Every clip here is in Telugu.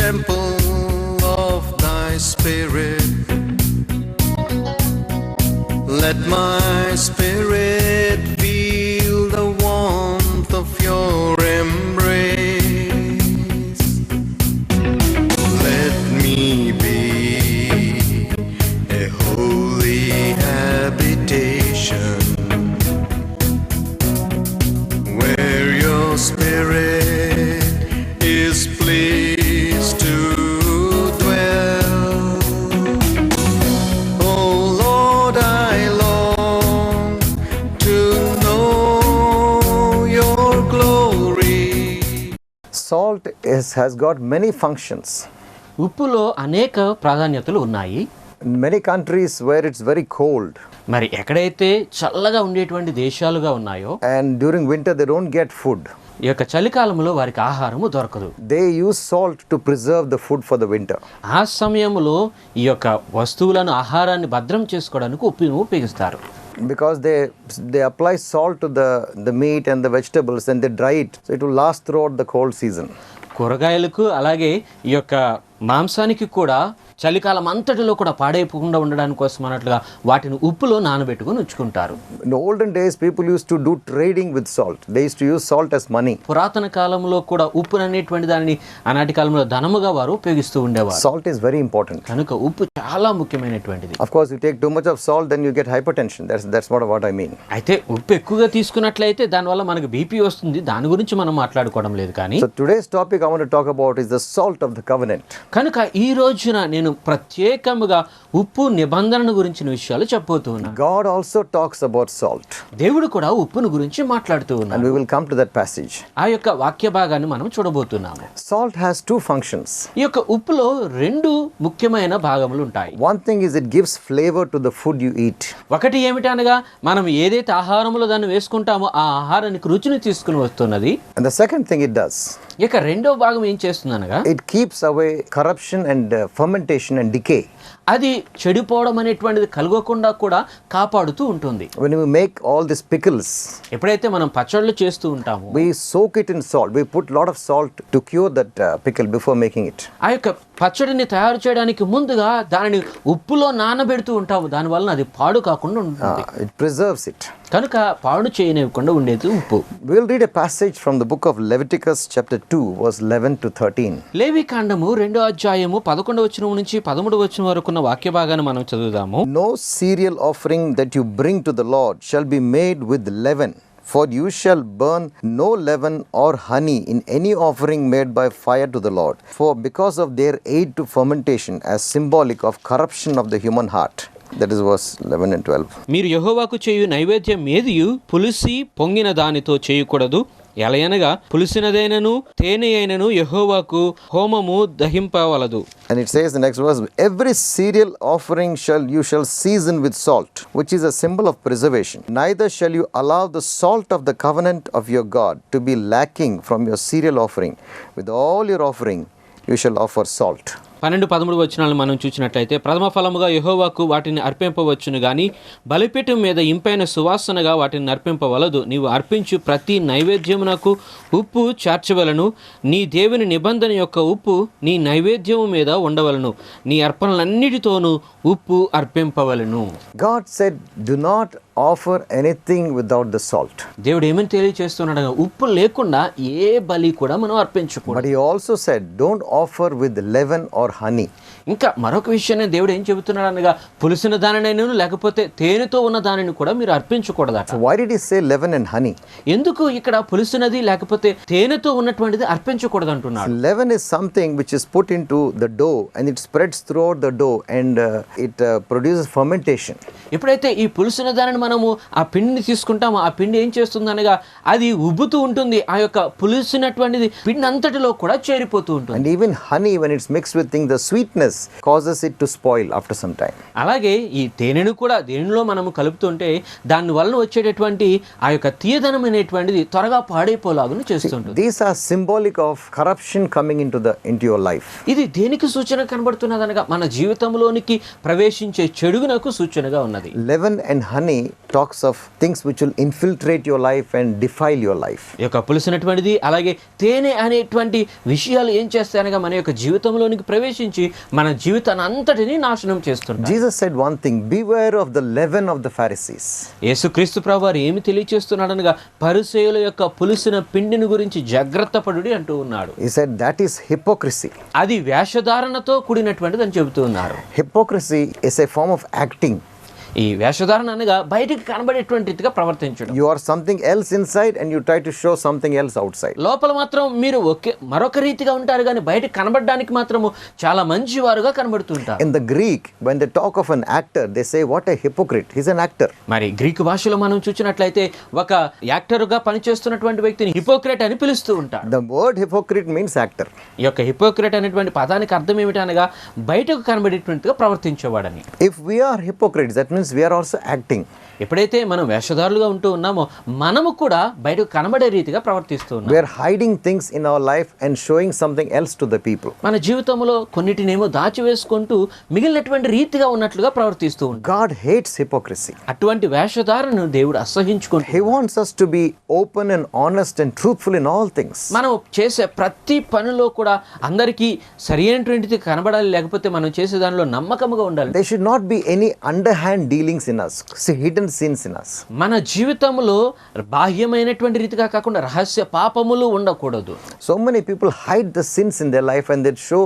temple of thy spirit. Let my spirit feel the warmth of your embrace. Let me be a holy habitation where your spirit is pleased to dwell. Oh Lord, I long to know your glory. Salt has got many functions. ఉప్పులో అనేక ప్రాధాన్యతలు ఉన్నాయి. In many countries where it's very cold మరి ఎక్కడైతే చల్లగా ఉండేటువంటి దేశాలుగా ఉన్నాయో and during winter they don't get food, ఈ యొక్క చలికాలంలో వారికి ఆహారము దొరకదు. they use salt to preserve the food for the winter. ఆ సమయంలో ఈ యొక్క వస్తువులను ఆహారాన్ని భద్రం చేసుకోవడానికి ఉప్పును ఉపయోగిస్తారు. Because they apply salt to the meat and the vegetables and they dry it, so it will last throughout the cold season. కూరగాయలకు అలాగే ఈ యొక్క మాంసానికి కూడా చలికాలం అంతటిలో కూడా పాడైపోకుండా ఉండడానికి కోసం అన్నట్లుగా వాటిని ఉప్పులో నానబెట్టుకుని ఉంచుకుంటారు. In the olden days, people used to do trading with salt. They used to use salt as money. పురాతన కాలంలో కూడా ఉప్పు అనేటువంటి దానిని ఆనాటి కాలంలో ధనముగా వారు ఉపయోగిస్తూ ఉండేవారు. Salt is very important. కనుక ఉప్పు చాలా ముఖ్యమైనటువంటిది. Of course, you take too much of salt, then you get hypertension. That's what I mean. అయితే ఉప్పు ఎక్కువగా తీసుకున్నట్లయితే దానివల్ల మనకు బీపీ వస్తుంది. దాని గురించి మనం మాట్లాడుకోవడం లేదు. కానీ So today's topic I want to talk about is the salt of the covenant. కనుక ఈ రోజున నేను ప్రత్యేకముగా ఉప్పు నిబంధనను గురించిన విషయాలు చెప్పబోతున్నాను. God also talks about salt. దేవుడు కూడా ఉప్పును గురించి మాట్లాడుతూ And ఉన్నాడు. we will come to that passage. ఆ యొక్క వాక్య భాగాన్ని మనం చూడబోతున్నాము. Salt has two functions. ఈ యొక్క ఉప్పులో రెండు ముఖ్యమైన భాగములు ఉంటాయి. One thing is it gives flavor to the food you eat. ఒకటి ఏమిటనగా మనం ఏదైతే ఆహారంలో దాన్ని వేసుకుంటామో ఆ ఆహారానికి రుచిని తీసుకుని వస్తున్నది. And the second thing it does, ఇక రెండో భాగం ఏం చేస్తుందనగా it keeps away corruption and fermentation and decay. అది చెడిపోవడం అనేటువంటిది కలగకుండా కూడా కాపాడుతూ ఉంటుంది. When we make all these pickles, ఎప్పుడైతే మనం పచ్చళ్ళు చేస్తూ ఉంటామో we soak it in salt. We put lot of salt to cure that pickle before making it. ఆ యొక్క పచ్చడిని తయారు చేయడానికి ముందుగా దానిని ఉప్పులో నానబెడుతూ ఉంటాము. దానివల్ల అది పాడు కాకుండా ఉంటుంది. It preserves it. కనుక పాడు చేయనివ్వకుండా ఉండేది ఉప్పు. We'll read a passage from the book of Leviticus chapter 2 verse 11 to 13. లేవి కాండము 2వ అధ్యాయము 11వ వచనం నుంచి 13వ వచనం వరకు ఉన్న వాక్య భాగాన్ని మనం చదువుదాము. No cereal offering that you bring to the Lord shall be made with leaven. For you shall burn no leaven or honey in any offering made by fire to the Lord. For because of their aid to fermentation as symbolic of corruption of the human heart. That is verse 11 and 12. మీరు యెహోవాకు చేయు నైవేద్యం ఏదియు పులిసి పొంగిన దానితో చేయకూడదు. ఎలయనగా పులిసినదైనను తేనె అయినను యెహోవాకు హోమము దహింపవలదు. And it says the next verse, every cereal offering you shall season with salt, which is a symbol of preservation. Neither shall you allow the salt of the covenant of your God to be lacking from your cereal offering. With all your offering you shall offer salt. 12-13 వచనాలను మనం చూసినట్లయితే ప్రథమ ఫలముగా యెహోవాకు వాటిని అర్పింపవచ్చును గాని బలిపీఠం మీద ఇంపైన సువాసనగా వాటిని అర్పింపవలదు. నీవు అర్పించు ప్రతి నైవేద్యమునకు ఉప్పు చేర్చవలను. నీ దేవుని నిబంధన యొక్క ఉప్పు నీ నైవేద్యము మీద ఉండవలను. నీ అర్పణలన్నిటితోనూ ఉప్పు అర్పింపవలను. God said, do not offer anything without the salt. దేవుడు ఏమని తెలియజేస్తున్నాడు? ఉప్పు లేకుండా ఏ బలి కూడా మనం అర్పించకూడదు. But he also said, don't offer with leaven or honey. ఇంకా మరొక విషయాన్ని దేవుడు ఏం చెబుతున్నాడు అనగా పులిసిన దానినైనా లేకపోతే తేనెతో ఉన్న దానిని కూడా మీరు అర్పించకూడదట. So why did he say leaven and honey? ఎందుకు ఇక్కడ పులిసినది లేకపోతే తేనెతో ఉన్నటువంటిది అర్పించకూడదు అంటున్నాడు? Leaven is something which is put into the dough and it spreads throughout the dough and it produces fermentation. ఎప్పుడైతే ఈ పులిసిన దానిని మనము ఆ పిండిని తీసుకుంటామో ఆ పిండి ఏం చేస్తుంది అనగా అది ఉబ్బుతూ ఉంటుంది. ఆ యొక్క పులిసినటువంటిది పిండి అంతటిలో కూడా చేరిపోతూ ఉంటుంది. And even honey, when it's mixed with things, the sweetness causes it to spoil after some time. అలాగే ఈ తేనెను కూడా దేనిలో మనము కలుపుతుంటే దాని వలన వచ్చేటటువంటి ఆ యొక్క తీయదనం అనేటువంటిది త్వరగా పాడైపోలాగును చేస్తుంటుంది. These are symbolic of corruption coming into your life. ఇది దేనికి సూచన కనబడుతున్నది అనగా మన జీవితంలోనికి ప్రవేశించే చెడుగునకు సూచనగా ఉన్నది. Leaven and honey talks of things which will infiltrate your life and defile your life. ఈ యొక్క పులుసునటువంటిది అలాగే తేనె అనేటువంటి విషయాలు ఏం చేస్తాయనగా మన యొక్క జీవితంలోనికి ప్రవేశించి మన జీవితాన్ని అంతటిని నాశనం చేస్తుంటాయి. Jesus said one thing, beware of the leaven of the Pharisees. యేసుక్రీస్తు ప్రభువారు ఏమి తెలియచేస్తున్నాడనగా పరిసయ్యుల యొక్క పులుసిన పిండిని గురించి జాగ్రత్త పడుడి అంటూ ఉన్నాడు. He said that is hypocrisy. అది వేషధారణతో కూడినటువంటిది అని చెబుతూ ఉన్నారు. Hypocrisy is a form of acting. ఈ వేషధారణ అనగా బయటికి కనబడేటువంటి రీతిగా ప్రవర్తించడం. You are something else inside and you try to show something else outside. లోపల మాత్రం మీరు మరొక రీతిగా ఉంటారు కానీ బయటకు కనబడడానికి మాత్రము చాలా మంచివారుగా కనబడుతుంటారు. In the Greek, when they talk of an actor, they say what a hypocrite. He's an actor. మరి గ్రీకు భాషలో మనం చూసినట్లయితే ఒక యాక్టర్గా పనిచేస్తున్నటువంటి వ్యక్తిని హిపోక్రేట్ అని పిలుస్తూ ఉంటారు. The word hypocrite means actor. ఈ యొక్క హిపోక్రేట్ అనేటువంటి పదానికి అర్థం ఏమిటనగా బయటకు కనబడేటువంటిగా ప్రవర్తించేవాడని. If we are hypocrites, that means we are also acting. ఎప్పుడైతే మనం వేషధారులుగా ఉంటూ ఉన్నామో మనము కూడా బయటకు కనబడే రీతిగా ప్రవర్తిస్తూ ఉన్నాం. We are hiding things in our life and showing something else to the people. మన జీవితంలో కొన్నిటినేమో దాచివేసుకుంటూ మిగిలినటువంటి రీతిగా ఉన్నట్లుగా ప్రవర్తిస్తూ ఉంటాం. God hates hypocrisy. అటువంటి వేషధారణను దేవుడు అసహించుకుంటాడు. He wants us to be open and honest and truthful in all things. మనం చేసే ప్రతి పనిలో కూడా అందరికీ సరైనటువంటిది కనబడాలి, లేకపోతే మనం చేసే దానిలో నమ్మకముగా ఉండాలి. There should not be any underhand dealings in us, hidden sins in us. మన జీవితంలో బాహ్యమైనటువంటి రీతిగా కాకుండా రహస్య పాపములు ఉండకూడదు. So many people hide the sins in their life and they show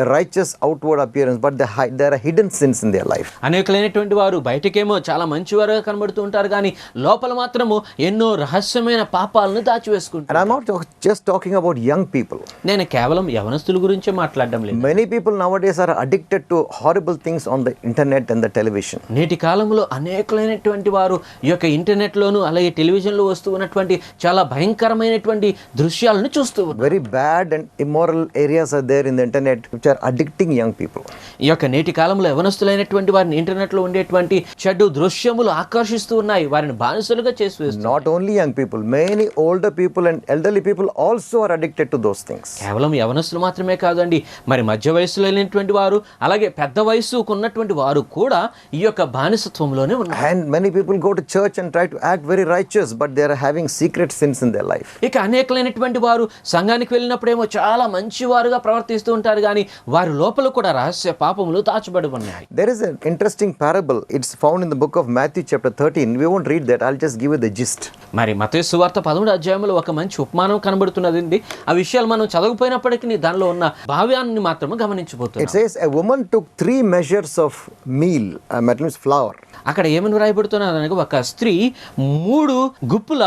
a righteous outward appearance, but there are hidden sins in their life. అనేకులైనటువంటి వారు బయటకేమో చాలా మంచివారుగా కనబడుతూ ఉంటారు కానీ లోపల మాత్రము ఎన్నో రహస్యమైన పాపాలను And దాచివేసుకుంటారు. I'm not just talking about young people. నేను కేవలం యవనస్తుల గురించే మాట్లాడడం లేదు. Many people nowadays are addicted to horrible things on the internet and the television. నేటి కాలంలో అనేకులైనటువంటి వారు ఈ యొక్క ఇంటర్నెట్లోను అలాగే టెలివిజన్లో వస్తూ ఉన్నటువంటి చాలా భయంకరమైనటువంటి దృశ్యాలను చూస్తూ ఉన్నారు. Very bad and immoral areas are there in the internet which are addicting young people. ఈ యొక్క నేటి కాలంలో యవనస్తులైనటువంటి వారిని ఇంటర్నెట్లో ఉండేటువంటి చెడు దృశ్యములు ఆకర్షిస్తూ ఉన్నాయి, వారిని బానిసలుగా చేసి వేస్తున్నాయి. Not only young people, many older people and elderly people also are addicted to those things. కేవలం యవనస్తులు మాత్రమే కాదండి, మరి మధ్య వయసులో లేనటువంటి వారు అలాగే పెద్ద వయసుకు ఉన్నటువంటి వారు కూడా ఈ యొక్క బానిసత్వంలోనే ఉన్నారు. And many people go to church and try to act very righteous, but they are having secret sins in their life. ఇక అనేకులైనటువంటి వారు సంఘానికి వెళ్ళినప్పుడేమో చాలా మంచివారుగా ప్రవర్తిస్తూ ఉంటారు కానీ వారి లోపల కూడా రహస్య పాపములు దాచబడి ఉన్నాయి. There is an interesting parable. It's found in the book of Matthew chapter 13. We won't read that. I'll just give you the gist. మరి మత్తయి సువార్త 13వ అధ్యాయంలో ఒక మంచి ఉపమానం కనబడుతున్నదండి. ఆ విషయాలు మనం చదవకపోయినప్పటికీ దానిలో ఉన్న భావ్యాన్ని మాత్రమే It గమనించబోతున్నాం. says a woman took 3 measures of meal, that means flour. అక్కడ ఏమని రాయబడుతున్నదనగా ఒక స్త్రీ 3 గుప్పుల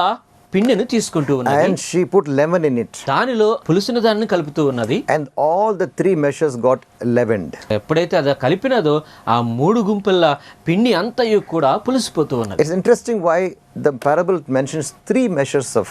పిండిని తీసుకుంటూ ఉన్నది, And she put lemon in it. దానిలో పులుసిన దాన్ని కలుపుతూ ఉన్నది. And all the 3 measures got leavened. ఎప్పుడైతే అది కలిపినదో ఆ 3 గుంపుల పిండి అంతయు కూడా పులిసిపోతూ ఉన్నది. It's interesting why the parable mentions 3 measures of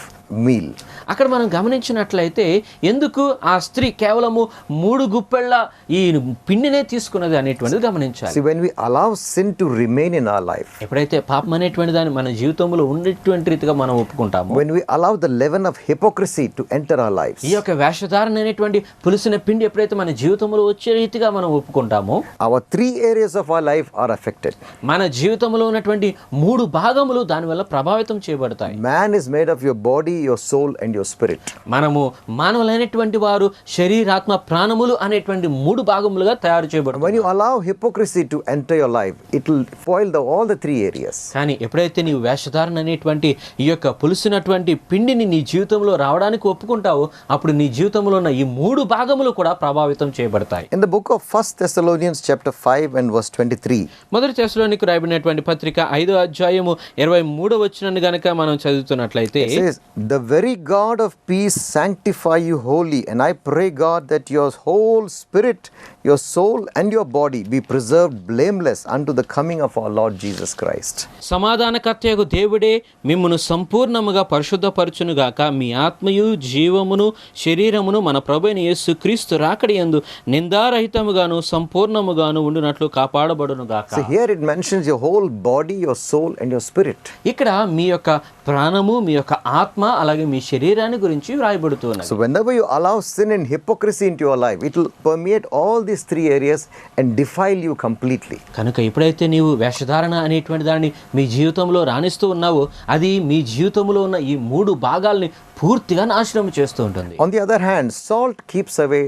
meal. అక్కడ మనం గమనించినట్లయితే ఎందుకు ఆ స్త్రీ కేవలము 3 గుప్పెళ్ళ ఈ పిండినే తీసుకున్నది అనేటువంటిది గమనించాలి. See, when we allow sin to remain in our life, ఎప్పుడైతే పాపం అనేటువంటి దాన్ని మన జీవితంలో ఉండేటువంటి రీతిగా మనం ఒప్పుకుంటామో, when we allow the leaven of hypocrisy to enter our lives, ఈ యొక్క వేషధారణ అనేటువంటి పులిసిన పిండి ఎప్పుడైతే మన జీవితంలో వచ్చే రీతిగా మనం ఒప్పుకుంటామో, our 3 areas of our life are affected. మన జీవితంలో ఉన్నటువంటి 3 భాగములు దానివల్ల ప్రభావితం చేయబడతాయి. Man is made of your body, your soul and your spirit. మనము మానవులైనటువంటి వారు శరీరాత్మ ప్రాణములు అనేటువంటి 3 భాగములుగా తయారు చేయబడతాయి. When you allow hypocrisy to enter your life, it will spoil all the 3 areas. కానీ ఎప్పుడైతే నీవు వేషధారణ అనేటువంటి ఈ యొక్క పులిసినటువంటి పిండిని నీ జీవితంలో రావడానికి ఒప్పుకుంటావో అప్పుడు నీ జీవితంలో ఉన్న ఈ 3 భాగములు కూడా ప్రభావితం చేయబడతాయి. In the book of 1 Thessalonians chapter 5 and verse 23, మొదటి తెస్సలోనికు రాయబడినటువంటి పత్రిక 5వ అధ్యాయము 23వ వచనాన్ని గనుక మనం చదువుతున్నట్లయితే, it says, "The very God of peace sanctify you wholly, and I pray God that your whole spirit, your soul and your body be preserved blameless unto the coming of our Lord Jesus Christ." సమాధానకర్తయగు దేవుడే మిమ్మును సంపూర్ణముగా పరిశుద్ధపరచునుగాక, మీ ఆత్మయు జీవమును శరీరమును మన ప్రభువైన యేసు క్రీస్తు రాకడియందు నిందారహితముగాను సంపూర్ణముగాను ఉండునట్లు కాపాడబడునుగాక. So here it mentions your whole body, your soul and your spirit. ఇక్కడ మీ యొక్క ప్రాణము, మీ యొక్క ఆత్మ అలాగే మీ శరీరం శరీరాన్ని గురించి వ్రాయబడుతున్నది. So whenever you allow sin and hypocrisy into your life, it will permeate all these three areas and defile you completely. కనుక ఎప్పుడైతే నీవు వేషధారణ అనేటువంటి దాన్ని మీ జీవితంలో రాణిస్తూ ఉన్నావో అది మీ జీవితంలో ఉన్న ఈ 3 భాగాల్ని పూర్తిగా నాశనం చేస్తూ ఉంటుంది. On the other hand, salt keeps away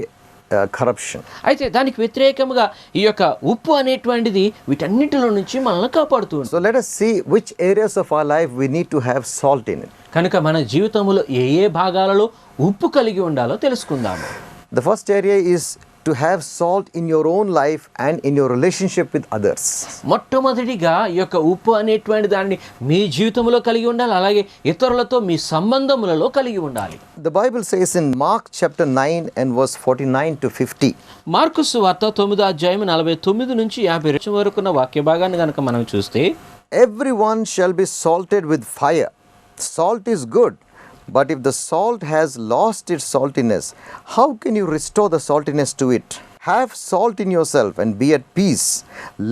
corruption. అయితే దానికి వ్యతిరేకంగా ఈ యొక్క ఉప్పు అనేటువంటిది వీటన్నిటిలో నుంచి మనల్ని కాపాడుతూ ఉంటుంది. So let us see which areas of our life we need to have salt in it. కనుక మన జీవితంలో ఏ ఏ భాగాలలో ఉప్పు కలిగి ఉండాలో తెలుసుకుందాము. The first area is to have salt in your own life and in your relationship with others. మొట్టమొదటిగా ఈ యొక్క ఉప్పు అనేటువంటి దాన్ని మీ జీవితంలో కలిగి ఉండాలి, అలాగే ఇతరులతో మీ సంబంధములలో కలిగి ఉండాలి. The Bible says in Mark chapter 9 and verse 49 to 50. Mark సువార్త 9వ అధ్యాయం 49 నుంచి 50 వరకు ఉన్న వాక్య భాగాన్ని కనుక మనం చూస్తే, Everyone shall be salted with fire. Salt is good, but if the salt has lost its saltiness, how can you restore the saltiness to it? Have salt in yourself and be at peace.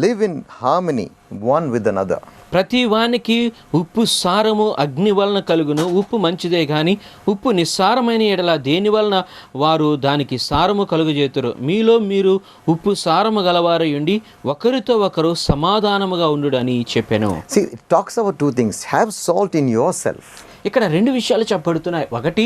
Live in harmony one with another. ప్రతి వానికి ఉప్పు సారము అగ్ని వలన కలుగును. ఉప్పు మంచిదే కానీ ఉప్పు నిస్సారమైన ఎడల దేని వలన వారు దానికి సారము కలుగజేతురు. మీలో మీరు ఉప్పు సారము గలవారయుండి ఒకరితో ఒకరు సమాధానముగా ఉండుడు అని చెప్పెను. See, it talks about two things. Have salt in yourself ఇక్కడ 2 విషయాలు చెప్పబడుతున్నాయి. ఒకటి,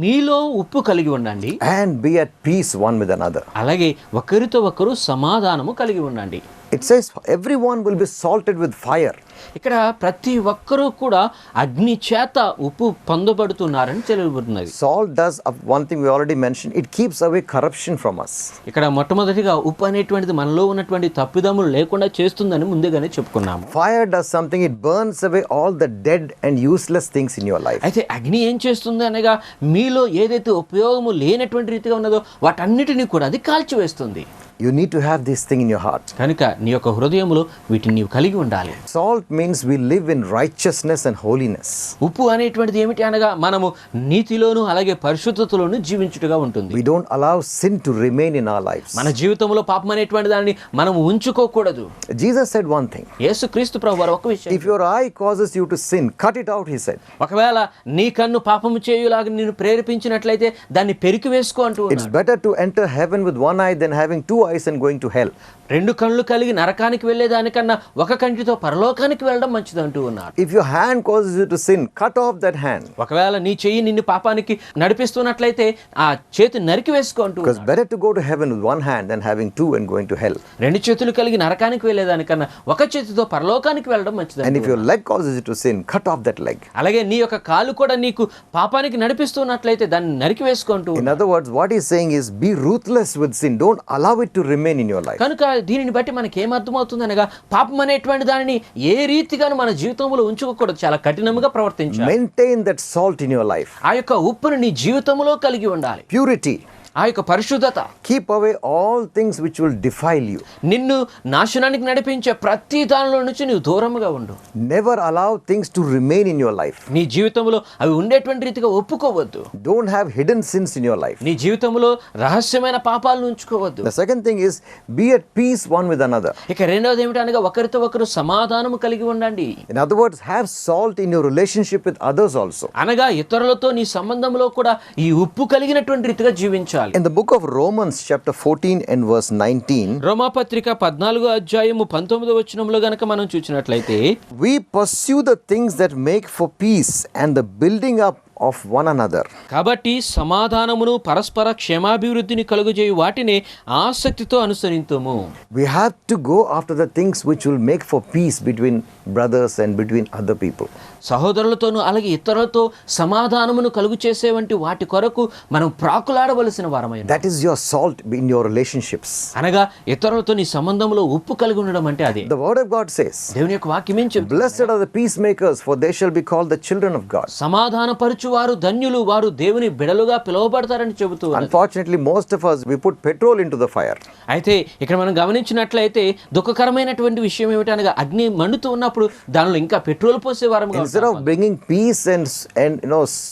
మీలో ఉప్పు కలిగి ఉండండి, and be at peace one with another. అలాగే ఒకరితో ఒకరు సమాధానము కలిగి ఉండండి. It says everyone will be salted with fire. ఇక్కడ ప్రతి ఒక్కరూ కూడా అగ్ని చేత ఉప్పు పొందబడుతున్నారని తెలియబడుతున్నది. Salt does one thing we already mentioned. It keeps away corruption from us. ఇక్కడ మొట్టమొదటిగా ఉప్పు అనేటువంటిది మనలో ఉన్నటువంటి తప్పిదములు లేకుండా చేస్తుందని ముందుగానే చెప్పుకున్నాము. Fire does something. It burns away all the dead and useless things in your life. అయితే అగ్ని ఏం చేస్తుంది అనగా మీలో ఏదైతే ఉపయోగము లేనటువంటి రీతిగా ఉన్నదో వాటన్నిటిని కూడా అది కాల్చివేస్తుంది. You need to have this thing in your heart. కనుక నీ యొక్క హృదయంలో వీటిని నీవు కలిగి ఉండాలి. Salt means we live in righteousness and holiness. ఉప్పు అనేటువంటిది ఏమిటి అనగా మనము నీతిలోను అలాగే పరిశుద్ధతలోను జీవించుటగా ఉంటుంది. We don't allow sin to remain in our lives. మన జీవితంలో పాపం అనేటువంటి దాన్ని మనం ఉంచుకోకూడదు. Jesus said one thing. యేసుక్రీస్తు ప్రభువారు ఒక విషయం, If your eye causes you to sin, cut it out, he said. ఒకవేళ నీ కన్ను పాపము చేయులాగా నిన్ను ప్రేరేపించినట్లయితే దాన్ని పెరికి వేసుకో అంటూ It's ఉన్నాడు. better to enter heaven with one eye than having two eyes and going to hell. 2 కళ్ళు కలిగి నరకానికి వెళ్ళేదానికన్నా ఒక కంటితో పరలోకానికి వెళ్ళడం మంచిది అంటూ ఉన్నాడు. If your hand causes you to sin, cut off that hand. ఒకవేళ నీ చెయ్యి నిన్ను పాపానికి నడిపిస్తున్నట్లయితే ఆ చేతి నరికి వేసుకో అంటూ Because ఉన్నాడు. better to go to heaven with one hand than having two and going to hell. 2 చేతులు కలిగి నరకానికి వెళ్ళేదానికన్నా ఒక చేతితో పరలోకానికి వెళ్ళడం మంచిది And అంటూ if your leg causes you to sin, cut off that leg. అలాగే నీ యొక్క కాలు కూడా నీకు పాపానికి నడిపిస్తున్నట్లయితే దాన్ని నరికి వేసుకుంటూ In other words, what he's saying is be ruthless with sin. Don't allow it to remain in your life. కనుక దీనిని బట్టి మనకి ఏమర్థమవుతుంది అనగా పాపం అనేటువంటి దానిని ఏ రీతిగాను మన జీవితంలో ఉంచుకోకూడదు, చాలా కఠినంగా ప్రవర్తించాలి. Maintain that salt in your life. ఆ యొక్క ఉప్పును నీ జీవితంలో కలిగి ఉండాలి. Purity. ఆ యొక్క పరిశుద్ధత, Keep away all things which will defile you. నిన్ను నాశనానికి నడిపించే ప్రతి దానిలో నుంచి నువ్వు దూరంగా ఉండు. Never allow things to remain in your life. నీ జీవితంలో అవి ఉండేటువంటి రీతిగా ఒప్పుకోవద్దు. Don't have hidden sins in your life. నీ జీవితంలో రహస్యమైన పాపాలను ఉంచుకోవద్దు. The second thing is be at peace one with another. ఇక రెండవది ఏమిటనగా ఒకరితో ఒకరు సమాధానము కలిగి ఉండండి. In other words, have salt in your relationship with others also. అనగా ఇతరులతో నీ సంబంధంలో కూడా ఈ ఉప్పు కలిగినటువంటి రీతిగా జీవించాలి. In the book of Romans chapter 14 and verse 19, రోమాపత్రిక 14వ అధ్యాయము 19వ వచనంలో గనక మనం చూసినట్లయితే, we pursue the things that make for peace and the building up of one another. కాబట్టి సమాధానమును పరస్పర క్షేమాభివృద్ధిని కలుగజేయు వాటిని ఆసక్తితో అనుసరింతుము. We have to go after the things which will make for peace between brothers and between other people. సహోదరులతోనూ అలాగే ఇతరులతో సమాధానమును కలుగు చేసే వంటి వాటి కొరకు మనం ప్రాకులాడవలసిన వారమైన, That is your salt in your relationships. అనగా ఇతరులతో నీ సంబంధంలో ఉప్పు కలిగి ఉండడం అంటే అదే. The word of God says, దేవుని యొక్క వాక్యం ఏం చెప్తుంది? Blessed are the peacemakers, for they shall be called the children of God. సమాధానపరచువారు ధన్యులు, వారు దేవుని బిడలుగా పిలువబడతారని చెబుతూ ఉన్నది. Unfortunately, most of us, we put petrol into the fire. అయితే ఇక్కడ మనం గమనించినట్లయితే దుఃఖకరమైనటువంటి విషయం ఏమిటనగా అగ్ని మండుతూ ఉన్నప్పుడు దానిలో ఇంకా పెట్రోల్ పోసే వారముగా Instead of bringing peace and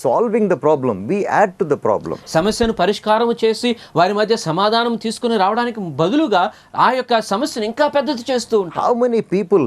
solving the problem, we add to the problem. సమస్యను పరిష్కారం చేసి వారి మధ్య సమాధానం తీసుకుని రావడానికి బదులుగా ఆ యొక్క సమస్యను ఇంకా పెద్దది చేస్తూ ఉంటాం. How many people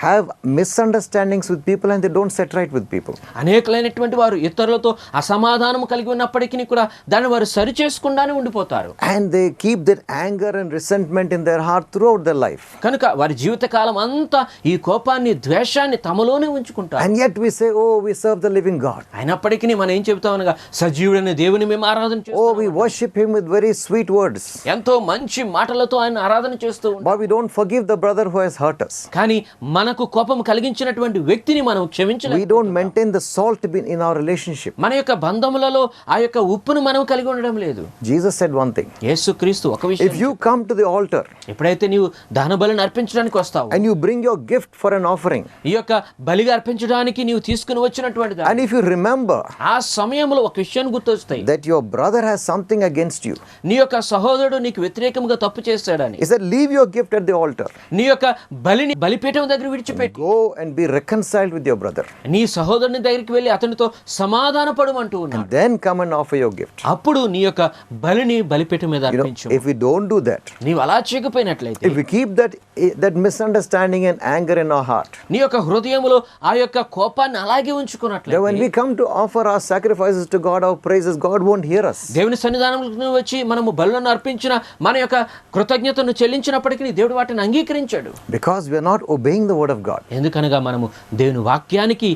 have misunderstandings with people and they don't set right with people. అనేకులైనటువంటి వారు ఇతరులతో అసమాధానం కలిగి ఉన్నప్పటికీ కూడా దాన్ని వారు సరి చేసుకుండానే ఉండిపోతారు. And they keep that anger and resentment in their heart throughout their life. కనుక వారి జీవితకాలం అంతా ఈ కోపాన్ని ద్వేషాన్ని తమలోనే ఉంచుకుంటారు. And yet we say, oh, we serve the living God. అయినప్పటికీ మనం ఏం చెబుతాం అనగా సజీవుడైన దేవుని మేము ఆరాధన చేస్తాం. Oh, we worship him with very sweet words. ఎంతో మంచి మాటలతో ఆయన ఆరాధన చేస్తూ ఉంటాం. But we don't forgive the brother who has hurt us. కానీ మనకు కోపం కలిగించినటువంటి వ్యక్తిని మనం క్షమించలేము. We don't maintain the salt in our relationship. మన యొక్క బంధములలో ఆ యొక్క ఉప్పును మనం కలిగి ఉండడం లేదు. Jesus said one thing. యేసుక్రీస్తు ఒక విషయం, If you come to the altar ఎప్పుడైతే నీవు దహన బలిని అర్పించడానికి వస్తావు and you bring your gift for an offering, ఈ యొక్క బలిగా అర్పించడానికి నీవు తీసుకుని వచ్చినటువంటి దాన్ని, and if you remember ఆ సమయంలో ఒక విషయాన్ని గుర్తొస్తాయి, that your brother has something against you, నీ యొక్క సహోదరుడు నీకు వ్యతిరేకంగా తప్పు చేస్తాడని, he said, leave your gift at the altar. నీ యొక్క బలిని బలిపీఠం దగ్గర విడిచిపెట్టి Go and be reconciled with your brother. నీ సహోదరుని దగ్గరికి వెళ్ళి అతనితో సమాధాన పడమంటూ ఉన్నాడు. Then come and offer your gift. అప్పుడు నీ యొక్క బలిని బలిపీఠం మీద అర్పించు. If we don't do that, నీవు అలా చేయకపోయినట్లయితే, if we keep that misunderstanding and anger in our heart, నీ యొక్క హృదయములో ఆ యొక్క కోపాన్ని అలాగే then when ఉంచుకున్నట్లయితే, we come to offer our sacrifices to God, our praises, God won't hear us. దేవుని సన్నిధానంలో వచ్చి మనము బలులను అర్పించిన మన యొక్క కృతజ్ఞతను చెల్లించినప్పటికీ దేవుడు వాటిని అంగీకరించాడు. Because we are not obeying the word of God. ఎందుకనగా మనము దేవుని వాక్యానికి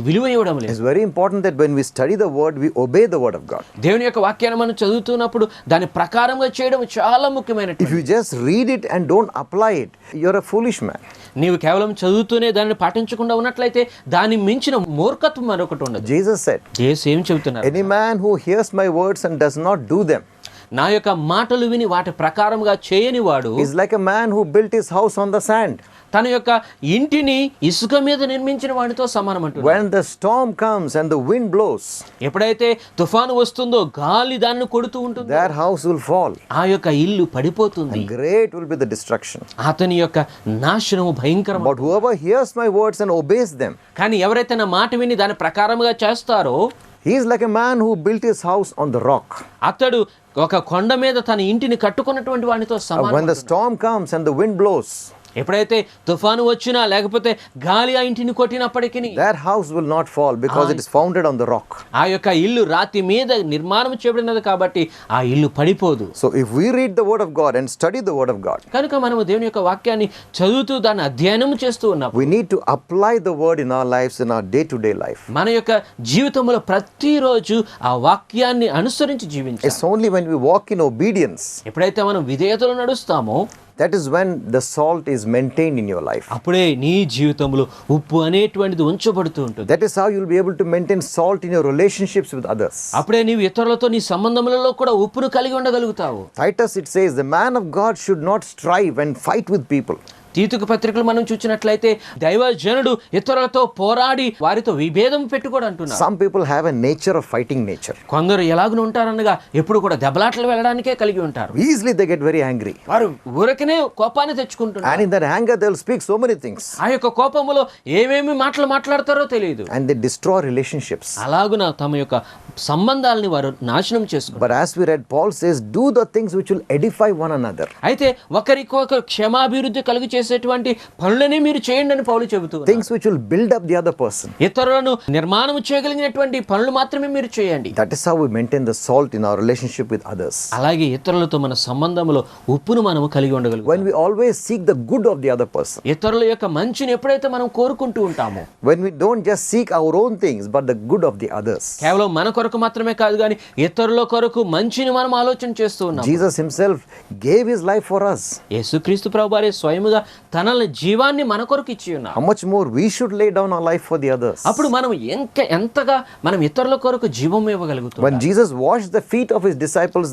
విలువ ఇవ్వడం లేదు. It's very important that when we study the word, we obey the word of God. దేవుని యొక్క వాక్యాన్ని మనం చదువుతున్నప్పుడు దాని ప్రకారంగా చేయడం చాలా If ముఖ్యమైనటువంటి. you just read it and don't apply it, you're a foolish man. నీవు కేవలం చదువుతూనే దాన్ని పాటించకుండా ఉన్నట్లయితే దాన్ని మించిన మూర్ఖత్వం మరొకటి ఉండదు. Jesus said, యేసు ఏం చెబుతున్నారు? any man who hears my words and does not do them నా యొక్క మాటలు విని వాటి ప్రకారంగా చేయని వాడు is like a man who built his house on the sand. తన యొక్క ఇంటిని ఇసుక మీద నిర్మించిన వాడితో సమానం అంటున్నాడు. When the storm comes and the wind blows, ఎప్పుడైతే తుఫాను వస్తుందో గాలి దాన్ని కొడుతూ ఉంటుందో their house will fall. ఆ యొక్క ఇల్లు పడిపోతుంది. Great will be the destruction. అతని యొక్క నాశనము భయంకరం. But whoever hears my words and obeys them, కానీ ఎవరైతే నా మాట విని దాని ప్రకారంగా చేస్తారో he is like a man who built his house on the rock. అతడు ఒక కొండ మీద తన ఇంటిని కట్టుకున్నటువంటి వానితో సమానం. When the storm comes and the wind blows, ఎప్పుడైతే తుఫాను వచ్చినా లేకపోతే గాలి ఆ ఇంటిని కొట్టినప్పటికీ that house will not fall because it is founded on the rock. ఆ యొక్క ఇల్లు రాతి మీద నిర్మాణం చేయబడినది కాబట్టి ఆ ఇల్లు పడిపోదు. So if we read the word of God and study the word of God, కనుక మనము దేవుని యొక్క వాక్యాన్ని చదువుతూ దాన్ని అధ్యయనం చేస్తూ ఉన్నప్పుడు we need to apply the word in our lives, in our day-to-day life. మన యొక్క జీవితంలో ప్రతిరోజు ఆ వాక్యాన్ని అనుసరించి జీవించాలి. It's only when we walk in obedience, ఎప్పుడైతే మనం విధేయతలో నడుస్తామో that is when the salt is maintained in your life. అప్పుడే నీ జీవితంలో ఉప్పు అనేటువంటిది ఉంచబడుతూ ఉంటుంది. That is how you'll be able to maintain salt in your relationships with others. అప్పుడే నీవు ఇతరులతో నీ సంబంధములలో కూడా ఉప్పును కలిగి ఉండగలుగుతావు. Titus, it says, the man of God should not strive and fight with people. తీతుకు పత్రికలు మనం చూసినట్లయితే దైవజనుడు ఇతరులతో పోరాడి వారితో విభేదం పెట్టుకోడు అంటున్నారు. Some people have a nature of fighting nature. కొందరు ఎలాగూ ఉంటారనగా ఎప్పుడు కూడా దెబ్బలాటలు వెళ్ళడానికే కలిగి ఉంటారు. Easily they get very angry. వారు ఊరకనే కోపాన్ని తెచ్చుకుంటున్నారు. And in that anger they'll speak so many things. ఆ యొక్క కోపములో ఏమేమి మాటలు మాట్లాడతారో తెలియదు. And they destroy relationships. అలాగున తమ యొక్క సంబంధాలని వారు నాశనం చేసుకుంటారు. But as we read, Paul says, do the things which will edify one another. అయితే ఒకరికొకరు క్షమాభివృద్ధి కలుగు చేసేటువంటి పనులనే మీరు చేయండి అని పౌలు చెబుతున్నారు. Things which will build up the other person. ఇతరులను నిర్మాణం చేయగలిగినటువంటి పనులు మాత్రమే మీరు చేయండి. That is how we maintain the salt in our relationship with others. అలాగే ఇతరులతో మన సంబంధంలో ఉప్పును మనము కలిగి ఉండగలుగుతాం. When we always seek the good of the other person. ఇతరుల యొక్క మంచిని ఎప్పుడైతే మనం కోరుకుంటూ ఉంటామో, When we don't just seek our own things but the good of the others. కేవలం మన కొరకు మాత్రమే కాదు కానీ ఇతరుల కొరకు మంచిని మనం ఆలోచన చేస్తూ ఉన్నాం. Jesus himself gave his life for us. యేసుక్రీస్తు ప్రభువారే స్వయముగా తన జీవాన్ని మన కొరకు ఇచ్చి ఉన్నారు. How much more we should lay down our life for the others. అప్పుడు మనం ఎంతగా మనం ఇతరుల కొరకు జీవం ఇవ్వగలుగుతాం. When Jesus washed the feet of his disciples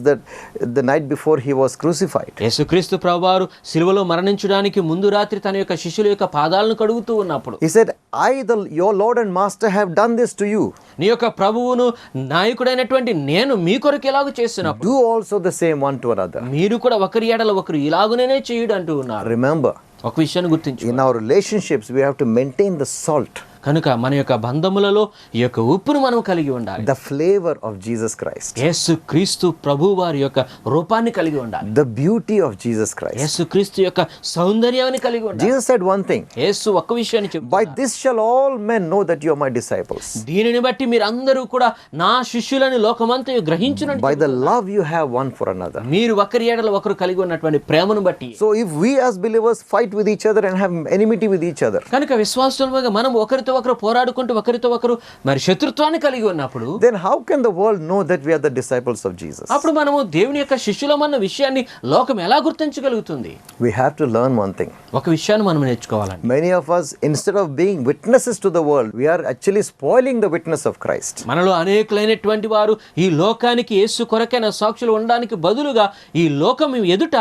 the night before he was crucified. యేసుక్రీస్తు ప్రభువారు సిలువలో మరణించడానికి ముందు రాత్రి తన యొక్క శిష్యుల యొక్క పాదాలను కడుగుతూ ఉన్నప్పుడు He said, your Lord and Master have done this to you. నీ యొక్క ప్రభువును నాయకుడైనటువంటి నేను మీ కొరకు ఎలాగ చేస్తున్నప్పుడు Do also the same one to another. మీరు కూడా ఒకరి ఎడల ఒకరు ఇలాగునే చేయుడు అంటూ ఉన్నారు. Remember, ఒక విషయాన్ని గుర్తించు. in our relationships we have to maintain the salt. కనుక మన యొక్క బంధములలో ఈ యొక్క ఉప్పును మనం కలిగి ఉండాలి. The flavor of Jesus Christ. యేసు క్రీస్తు ప్రభు వారి యొక్క రూపాన్ని కలిగి ఉండాలి. The beauty of Jesus Christ. యేసు క్రీస్తు యొక్క సౌందర్యాన్ని కలిగి ఉండాలి. Jesus said one thing. యేసు ఒక్క విషయాన్ని By చెప్తున్నారు. this shall all men know that you are my disciples. దీనిని బట్టి మీరు అందరూ కూడా నా శిష్యులని లోకమంతయు గ్రహించునని By the love you have one for another. మీరు ఒకరి ఎడల ఒకరు కలిగి ఉన్నటువంటి ప్రేమను బట్టి. So if we as believers fight with each other and have enmity with each other, కనుక విశ్వాసులుగా మనం ఒకరితో ఒకరు పోరాడుకుంటూ ఒకరితో ఒకరు మరి శత్రుత్వాన్ని కలిగి ఉన్నప్పుడు then how can the world know that we are the disciples of Jesus? అప్పుడు మనము దేవుని యొక్క శిష్యులమన్న విషయాన్ని లోకం ఎలా గుర్తించగలుగుతుంది? We have to learn one thing. ఒక విషయాన్ని మనం నేర్చుకోవాలండి. Many of us, instead of being witnesses to the world, we are actually spoiling the witness of Christ. మనలో అనేకులైనటువంటి వారు ఈ లోకానికి యేసు కొరకైన సాక్షులు ఉండడానికి బదులుగా ఈ లోకం ఎదుట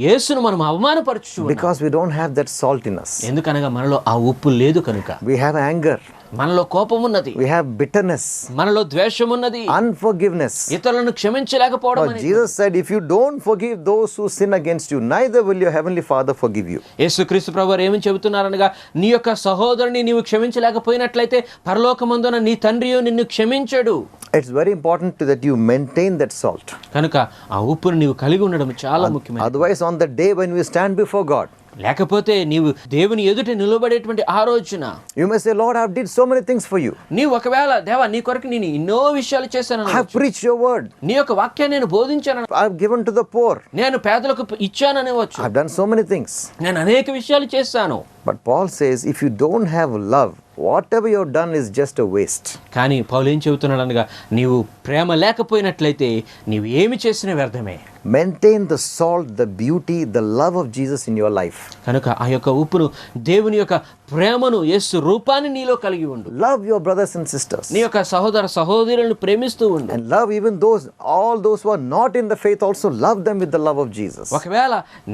యేసును మనం అవమానపరచు. Because we don't have that salt in us. ఎందుకనగా మనలో ఆ ఉప్పు లేదు కనుక. We have anger. మనలో కోపం ఉన్నది, We have bitterness, మనలో ద్వేషం ఉన్నది, unforgiveness. ఇతరులను క్షమించలేకపోవడం But అనేది. Jesus said, if you don't forgive those who sin against you, neither will your heavenly Father forgive you. యేసుక్రీస్తు ప్రభువారు ఏమని చెబుతున్నారనగా, నీ యొక్క సహోదరుని నీవు క్షమించలేకపోయినట్లయితే పరలోకమందున నీ తండ్రియు నిన్ను క్షమించడు. It's very important that you maintain that salt. కనుక ఆ ఉప్పును నీవు కలిగి ఉండడం చాలా ముఖ్యమైనది. Otherwise, on the day when we stand before God, లేకపోతే నీవు దేవుని ఎదుట నిలబడేటువంటి ఆ రోజున you may say, Lord, I have did so many things for you. నీవు ఒకవేళ దేవా నీ కొరకు నేను ఎన్నో విషయాలు చేశాను, I have preached your word. నీ యొక్క వాక్యాన్ని నేను బోధించాను, I have given to the poor. నేను పేదలకు ఇచ్చాననేవచ్చు, I have done so many things. నేను అనేక విషయాలు చేశాను. But Paul says, if you don't have love, whatever you have done is just a waste. కానీ పౌలు ఏం చెబుతున్నాడు అనగా, నీవు ప్రేమ లేకపోయినట్లయితే నీవు ఏమి చేసినా వ్యర్థమే. Maintain the salt, the beauty, the love of Jesus in your life. కనుక ఆ యొక్క ఉప్పును, దేవుని యొక్క ప్రేమను, యేసు రూపాన్ని నీలో కలిగి ఉండు. Love your brothers and sisters. నీ యొక్క సహోదర సహోదరులను ప్రేమిస్తూ ఉండు. And love even all those who are not in the faith, also love them with the love of Jesus. ఒకవేళ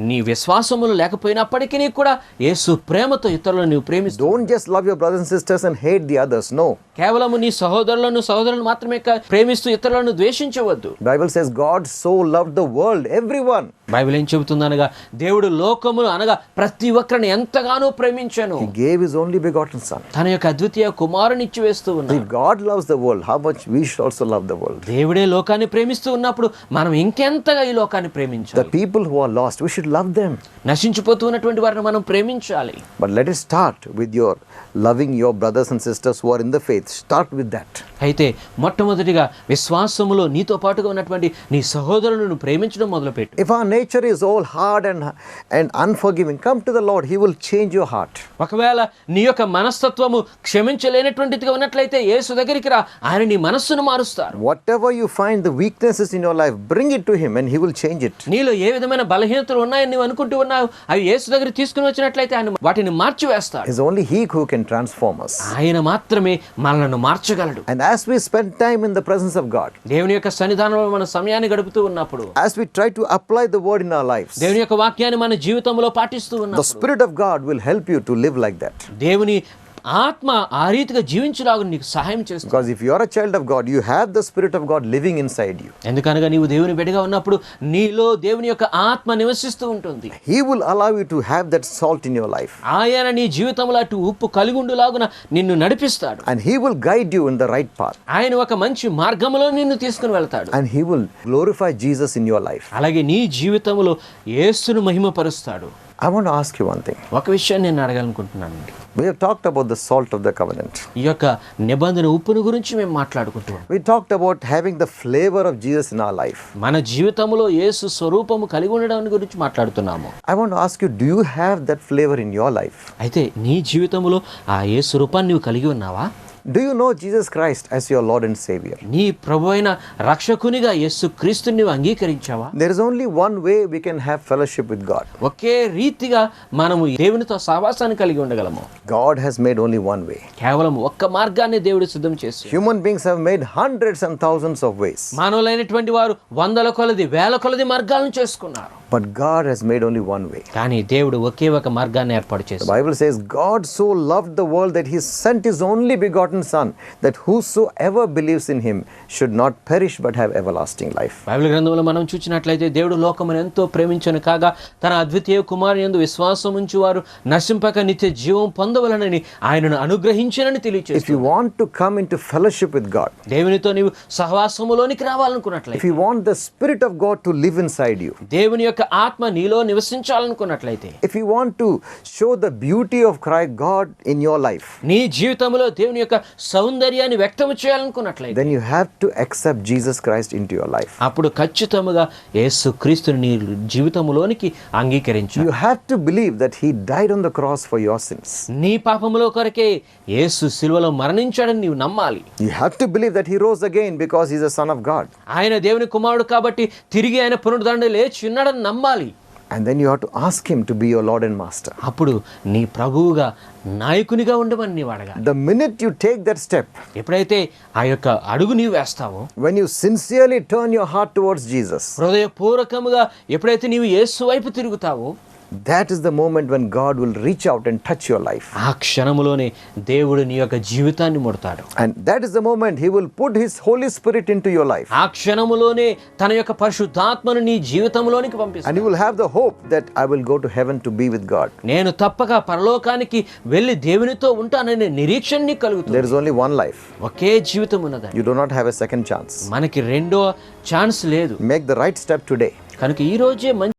నీ విశ్వాసములు లేకపోయినప్పటికీ నీకు కూడా యేసు ప్రేమతో ఇతరులను నీవు ప్రేమిస్తూ. Don't just love your brothers and sisters and hate the others. No. కేవలము నీ సహోదరులను మాత్రమే ప్రేమిస్తూ ఇతరులను ద్వేషించవద్దు. Bible says God so loved the world, everyone. Bible ఏం చెబుతుందనగా, దేవుడు లోకమును అనగా ప్రతి ఒక్కరిని ఎంతగానో ప్రేమించాను. He gave his only begotten son. తన యొక్క అద్వితీయ కుమారుని ఇచ్చి వేస్తూ ఉన్నాడు. If God loves the world, how much we should also love the world. దేవుడే లోకాన్ని ప్రేమిస్తూ ఉన్నప్పుడు మనం ఇంకెంతగా ఈ లోకాన్ని The ప్రేమించాలి. people who are lost, we should love them. నశించిపోతూ ఉన్నటువంటి వారిని మనం ప్రేమించాలి. But let it start with your loving your brothers and sisters who are in the faith. Start with that. అయితే మొట్టమొదటిగా విశ్వాసములో నీతో పాటుగా ఉన్నటువంటి నీ సహోదరులను ప్రేమించడం మొదలుపెట్టు. If our nature is all hard and unforgiving, come to the Lord. He will change your heart. ఒకవేళ నీ యొక్క మనస్తత్వము క్షమించలేనటువంటిదిగా ఉన్నట్లయితే యేసు దగ్గరికి రా, ఆయన నీ మనస్సును మారుస్తారు. Whatever you find the weaknesses in your life, bring it to him and he will change it. నీలో ఏ విధమైన బలహీనతలు ఉన్నాయని నువ్వు అనుకుంటూ ఉన్నావు, అవి యేసు దగ్గర తీసుకుని వచ్చినట్లయితే ఆయన వాటిని మార్చివేస్తాడు. It's only he who can transform us. ఆయన మాత్రమే మనల్ని మార్చగలడు. And as we spend time in the presence of God, దేవుని యొక్క సన్నిధానంలో మన సమయాన్ని గడుపుతూ ఉన్నప్పుడు, as we try to apply the word in our lives, దేవుని యొక్క వాక్యాన్ని మన జీవితంలో పాటిస్తూ the ఉన్నప్పుడు Spirit of God will help you to live like that. దేవుని ఆత్మ ఆ రీతిగా జీవించలాగా నీకు సహాయం చేస్తుంది. Because if you are a child of God, you have the Spirit of God living inside you. ఎందుకనగా నీవు దేవుని బిడ్డగా ఉన్నప్పుడు నీలో దేవుని యొక్క ఆత్మ నివసిస్తూ ఉంటుంది. He will allow you to have that salt in your life. ఆయన నీ జీవితంలో అటు ఉప్పు కలిగుండులాగున నిన్ను నడిపిస్తాడు. And he will guide you in the right path. ఆయన ఒక మంచి మార్గంలో నిన్ను తీసుకుని వెళ్తాడు. And he will glorify Jesus in your life. అలాగే నీ జీవితంలో యేసును మహిమపరుస్తాడు. I want to ask you one thing. ఒక విషయాన్ని నేను అడగాలనుకుంటున్నానండి. We have talked about the salt of the covenant. ఈ యొక్క నిబంధన ఉప్పును గురించి మేము మాట్లాడుకుంటున్నాం. We talked about having the flavor of Jesus in our life. మన జీవితంలో యేసు స్వరూపము కలిగి ఉండడం గురించి మాట్లాడుతున్నాము. I want to ask you, do you have that flavor in your life? అయితే నీ జీవితంలో ఆ యేసు రూపాన్ని నీవు కలిగి ఉన్నావా? Do you know Jesus Christ as your Lord and Savior? నీ ప్రభువైన రక్షకునిగా యేసు క్రీస్తుని నీవు అంగీకరించావా? There is only one way we can have fellowship with God. ఒకే రీతిగా మనము దేవునితో సహవాసాన్ని కలిగి ఉండగలము. God has made only one way. కేవలం ఒక్క మార్గాన్ని దేవుడు సిద్ధం చేశాడు. Human beings have made hundreds and thousands of ways. మానవులైనటువంటి వారు వందల కొలది వేల కొలది మార్గాలను చేసుకున్నారు. But God has made only one way. కానీ దేవుడు ఒకే ఒక మార్గాన్ని ఏర్పాటు The చేశాడు. Bible says, God so loved the world that he sent his only begotten Son, that whosoever believes in him should not perish but have everlasting life. Bible గ్రంథంలో మనం చూసినట్లయితే దేవుడు లోకమును ఎంతో ప్రేమించను కాగా తన అద్వితీయ కుమారుని యందు విశ్వాసం ఉంచువారు నశింపక నిత్య జీవం పొందవలనని ఆయనను అనుగ్రహించినని If తెలియజేస్తుంది. you want to come into fellowship with God, దేవునితో నీవు సహవాసములోనికి రావాలనుకున్నట్లయితే, if you want the Spirit of God to live inside you, దేవుని యొక్క ఆత్మ నీలో నివసించాలనుకున్నట్లయితే, if you want to show the beauty of Christ, God in your life, నీ జీవితంలో దేవుని యొక్క సౌందర్యాన్ని వ్యక్తం చేయాలనుకున్నట్లయితే, then you have to accept Jesus Christ into your life. అప్పుడు ఖచ్చితంగా యేసుక్రీస్తుని నీ జీవితంలోనికి అంగీకరించు. You have to believe that he died on the cross for your sins. నీ పాపముల కొరకే యేసు సిలువలో మరణించాడని నీవు నమ్మాలి. You have to believe that he rose again because he's the Son of God. ఆయన దేవుని కుమారుడు కాబట్టి తిరిగి ఆయన పునరుద్ధరణ లేచి ఉన్నాడని నమ్మాలి. And then you have to ask him to be your Lord and Master. అప్పుడు నీ ప్రభువుగా నాయకునిగా ఉండమని నీవు అడగాలి. The minute you take that step, ఎప్పుడైతే ఆ యొక్క అడుగు నీవు వేస్తావో, when you sincerely turn your heart towards Jesus, హృదయపూర్వకముగా ఎప్పుడైతే నీవు యేసు వైపు తిరుగుతావో, that is the moment when God will reach out and touch your life. ఆ క్షణములోనే దేవుడు నీ యొక్క జీవితాన్ని ముడతాడు. And that is the moment he will put his Holy Spirit into your life. ఆ క్షణములోనే తన యొక్క పరిశుద్ధాత్మను నీ జీవితంలోనికి And పంపిస్తాడు. you will have the hope that I will go to heaven to be with God. నేను తప్పక పరలోకానికి వెళ్ళి దేవునితో ఉంటాననే నిరీక్షణ నీకు కలుగుతుంది. There is only one life. ఒకే జీవితం ఉన్నదని. You do not have a second chance. మనకి రెండో ఛాన్స్ లేదు. Make the right step today. కనుక ఈ రోజే మంచి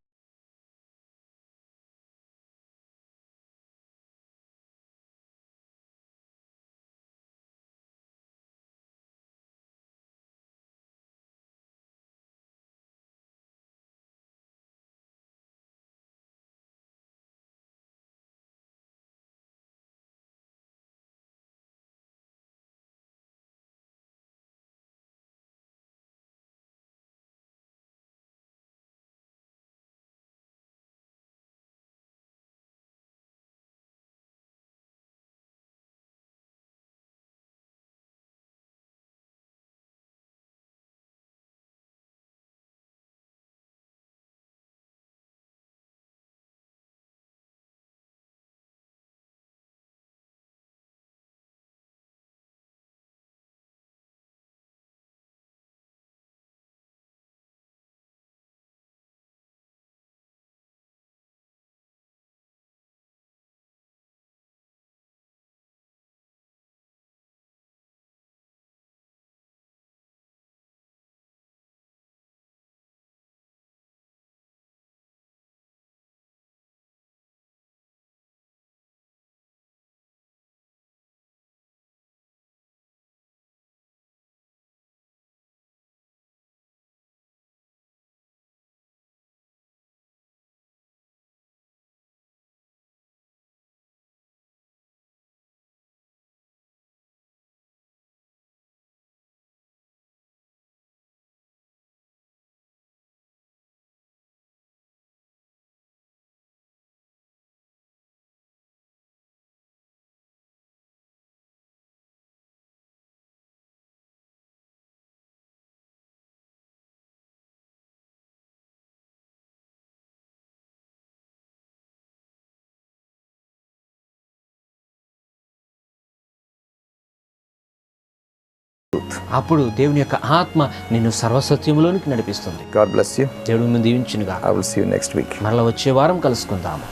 అప్పుడు దేవుని యొక్క ఆత్మ నిన్ను సర్వసత్యములోనికి నడిపిస్తుంది. God bless you. దేవుడు మిమ్మల్ని దీవించునుగా. I will see you next week. మరలా వచ్చే వారం కలుసుకుందాము.